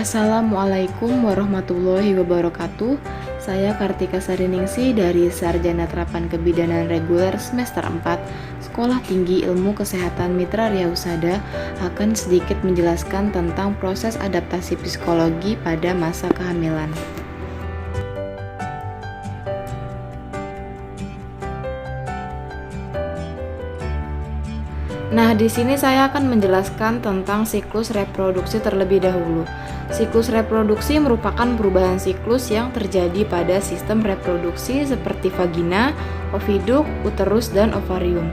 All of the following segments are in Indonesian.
Assalamualaikum warahmatullahi wabarakatuh. Saya Kartika Sariningsih dari Sarjana Terapan Kebidanan Reguler semester 4 Sekolah Tinggi Ilmu Kesehatan Mitra Riau Husada akan sedikit menjelaskan tentang proses adaptasi psikologi pada masa kehamilan. Nah, di sini saya akan menjelaskan tentang siklus reproduksi terlebih dahulu. Siklus reproduksi merupakan perubahan siklus yang terjadi pada sistem reproduksi seperti vagina, oviduk, uterus, dan ovarium.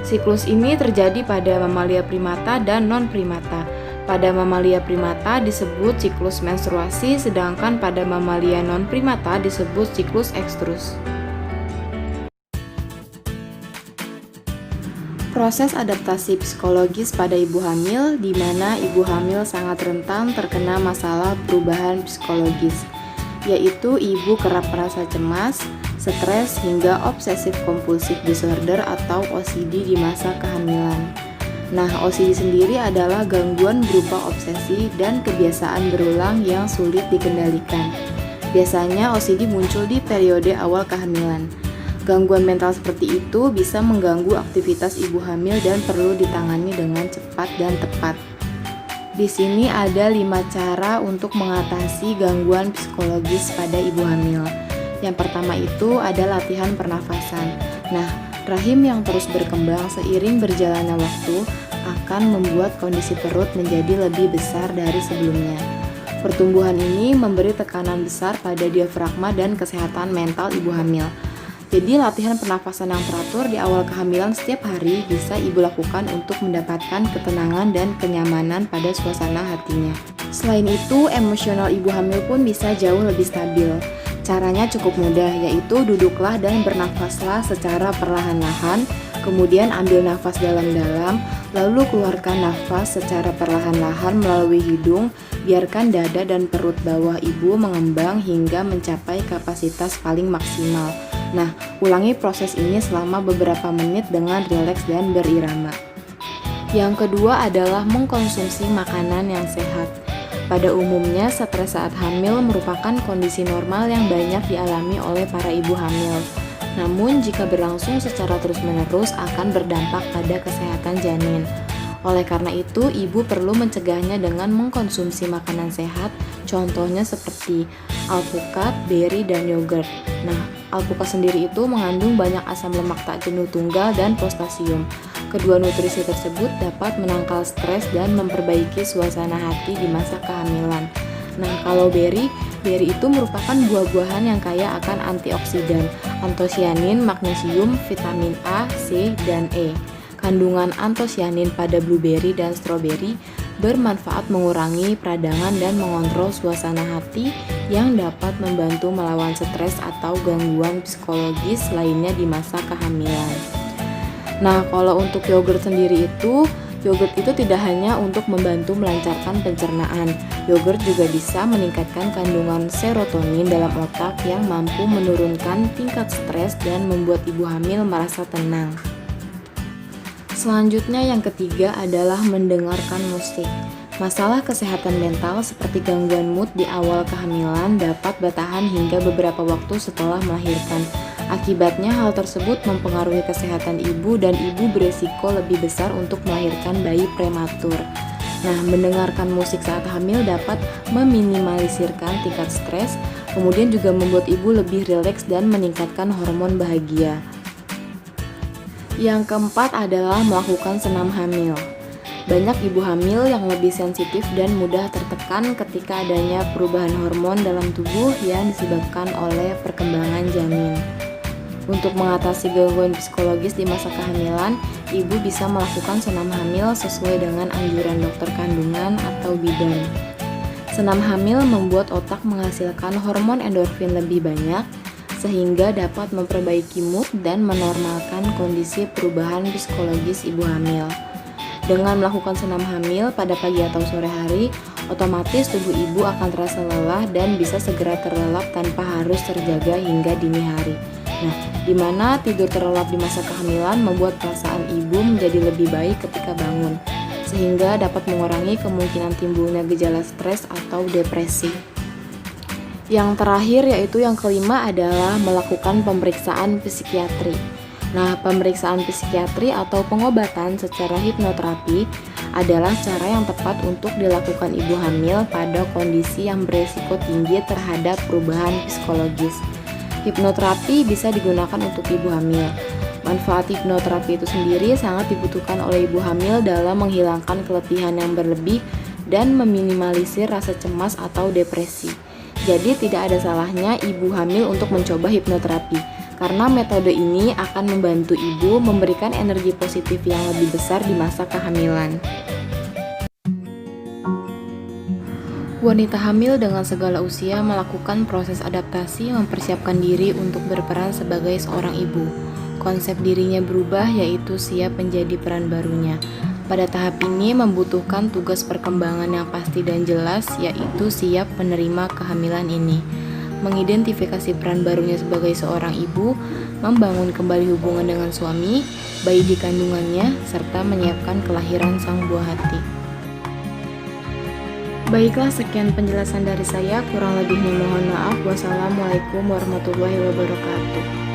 Siklus ini terjadi pada mamalia primata dan non-primata. Pada mamalia primata disebut siklus menstruasi, sedangkan pada mamalia non-primata disebut siklus ekstrus. Proses adaptasi psikologis pada ibu hamil, di mana ibu hamil sangat rentan terkena masalah perubahan psikologis, yaitu ibu kerap merasa cemas, stres, hingga obsesif kompulsif disorder atau OCD di masa kehamilan. Nah, OCD sendiri adalah gangguan berupa obsesi dan kebiasaan berulang yang sulit dikendalikan. Biasanya OCD muncul di periode awal kehamilan. Gangguan mental seperti itu bisa mengganggu aktivitas ibu hamil dan perlu ditangani dengan cepat dan tepat. Di sini ada 5 cara untuk mengatasi gangguan psikologis pada ibu hamil. Yang pertama itu ada latihan pernafasan. Nah, rahim yang terus berkembang seiring berjalannya waktu akan membuat kondisi perut menjadi lebih besar dari sebelumnya. Pertumbuhan ini memberi tekanan besar pada diafragma dan kesehatan mental ibu hamil. Jadi latihan pernafasan yang teratur di awal kehamilan setiap hari bisa ibu lakukan untuk mendapatkan ketenangan dan kenyamanan pada suasana hatinya. Selain itu, emosional ibu hamil pun bisa jauh lebih stabil. Caranya cukup mudah, yaitu duduklah dan bernafaslah secara perlahan-lahan, kemudian ambil nafas dalam-dalam, lalu keluarkan nafas secara perlahan-lahan melalui hidung, biarkan dada dan perut bawah ibu mengembang hingga mencapai kapasitas paling maksimal. Nah, ulangi proses ini selama beberapa menit dengan rileks dan berirama. Yang kedua adalah mengkonsumsi makanan yang sehat. Pada umumnya, stres saat hamil merupakan kondisi normal yang banyak dialami oleh para ibu hamil. Namun, jika berlangsung secara terus-menerus akan berdampak pada kesehatan janin. Oleh karena itu, ibu perlu mencegahnya dengan mengkonsumsi makanan sehat, contohnya seperti alpukat, beri, dan yogurt. Nah, alpukat sendiri itu mengandung banyak asam lemak tak jenuh tunggal dan postasium. Kedua nutrisi tersebut dapat menangkal stres dan memperbaiki suasana hati di masa kehamilan. Nah, kalau beri itu merupakan buah-buahan yang kaya akan antioksidan, antosianin, magnesium, vitamin A, C, dan E. Kandungan antosianin pada blueberry dan stroberi bermanfaat mengurangi peradangan dan mengontrol suasana hati yang dapat membantu melawan stres atau gangguan psikologis lainnya di masa kehamilan. Nah, kalau untuk yogurt sendiri yogurt itu tidak hanya untuk membantu melancarkan pencernaan. Yogurt juga bisa meningkatkan kandungan serotonin dalam otak yang mampu menurunkan tingkat stres dan membuat ibu hamil merasa tenang. Selanjutnya yang ketiga adalah mendengarkan musik. Masalah kesehatan mental seperti gangguan mood di awal kehamilan dapat bertahan hingga beberapa waktu setelah melahirkan. Akibatnya hal tersebut mempengaruhi kesehatan ibu dan ibu beresiko lebih besar untuk melahirkan bayi prematur. Nah, mendengarkan musik saat hamil dapat meminimalisirkan tingkat stres, kemudian juga membuat ibu lebih rileks dan meningkatkan hormon bahagia. Yang keempat adalah melakukan senam hamil. Banyak ibu hamil yang lebih sensitif dan mudah tertekan ketika adanya perubahan hormon dalam tubuh yang disebabkan oleh perkembangan janin. Untuk mengatasi gangguan psikologis di masa kehamilan, ibu bisa melakukan senam hamil sesuai dengan anjuran dokter kandungan atau bidan. Senam hamil membuat otak menghasilkan hormon endorfin lebih banyak, sehingga dapat memperbaiki mood dan menormalkan kondisi perubahan psikologis ibu hamil. Dengan melakukan senam hamil pada pagi atau sore hari, otomatis tubuh ibu akan terasa lelah dan bisa segera terlelap tanpa harus terjaga hingga dini hari. Nah, di mana tidur terlelap di masa kehamilan membuat perasaan ibu menjadi lebih baik ketika bangun. sehingga dapat mengurangi kemungkinan timbulnya gejala stres atau depresi. Yang terakhir yaitu yang kelima adalah melakukan pemeriksaan psikiatri. Nah, pemeriksaan psikiatri atau pengobatan secara hipnoterapi adalah cara yang tepat untuk dilakukan ibu hamil pada kondisi yang beresiko tinggi terhadap perubahan psikologis. Hipnoterapi bisa digunakan untuk ibu hamil. Manfaat hipnoterapi itu sendiri sangat dibutuhkan oleh ibu hamil dalam menghilangkan keletihan yang berlebih dan meminimalisir rasa cemas atau depresi. Jadi tidak ada salahnya ibu hamil untuk mencoba hipnoterapi, karena metode ini akan membantu ibu memberikan energi positif yang lebih besar di masa kehamilan. Wanita hamil dengan segala usia melakukan proses adaptasi mempersiapkan diri untuk berperan sebagai seorang ibu. Konsep dirinya berubah, yaitu siap menjadi peran barunya. Pada tahap ini membutuhkan tugas perkembangan yang pasti dan jelas, yaitu siap menerima kehamilan ini, mengidentifikasi peran barunya sebagai seorang ibu, membangun kembali hubungan dengan suami, bayi di kandungannya, serta menyiapkan kelahiran sang buah hati. Baiklah, sekian penjelasan dari saya, kurang lebihnya mohon maaf. Wassalamualaikum warahmatullahi wabarakatuh.